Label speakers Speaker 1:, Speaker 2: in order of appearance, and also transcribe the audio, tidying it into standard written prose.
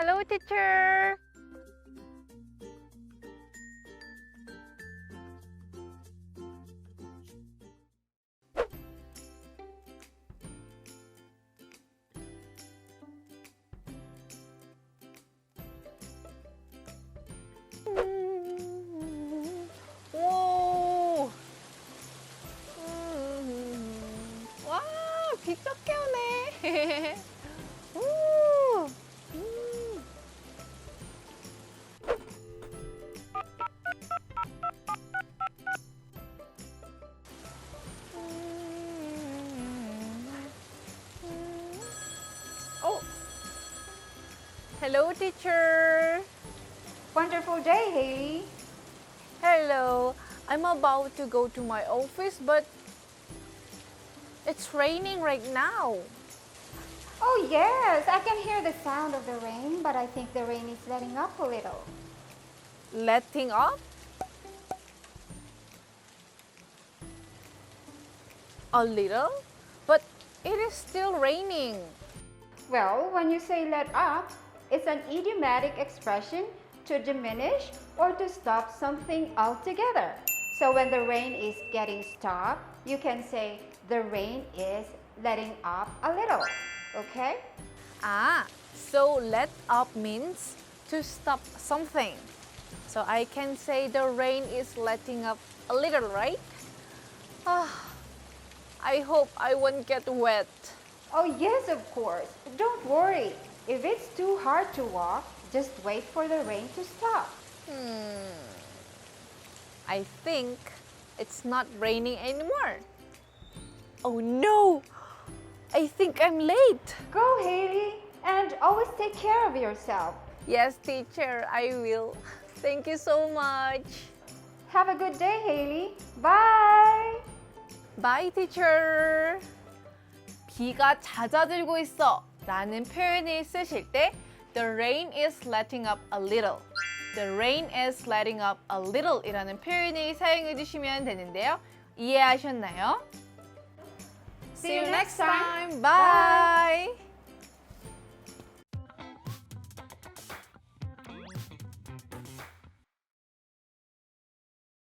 Speaker 1: Hello, teacher. 오. 와, 빛밖에 오네. 오. Oh. Hello, teacher.
Speaker 2: Wonderful day, Hailey.
Speaker 1: Hello. I'm about to go to my office, but it's raining right now.
Speaker 2: Oh, yes, I can hear the sound of the rain, but I think the rain is letting up a little.
Speaker 1: Letting up? A little? But it is still raining.
Speaker 2: Well, when you say let up, it's an idiomatic expression to diminish or to stop something altogether. So when the rain is getting stopped, you can say the rain is letting up a little. Okay?
Speaker 1: Ah, so let up means to stop something. So I can say the rain is letting up a little, right? I hope I won't get wet.
Speaker 2: Oh, yes, of course. Don't worry. If it's too hard to walk, just wait for the rain to stop.
Speaker 1: I think it's not raining anymore. Oh no! I think I'm late.
Speaker 2: Go, Hailey, and always take care of yourself.
Speaker 1: Yes, teacher, I will. Thank you so much.
Speaker 2: Have a good day, Hailey. Bye!
Speaker 1: Bye, teacher. 비가 잦아들고 있어 라는 표현을 쓰실 때 The rain is letting up a little. The rain is letting up a little 이라는 표현을 사용해 주시면 되는데요. 이해하셨나요?
Speaker 2: See you next time.
Speaker 1: Bye.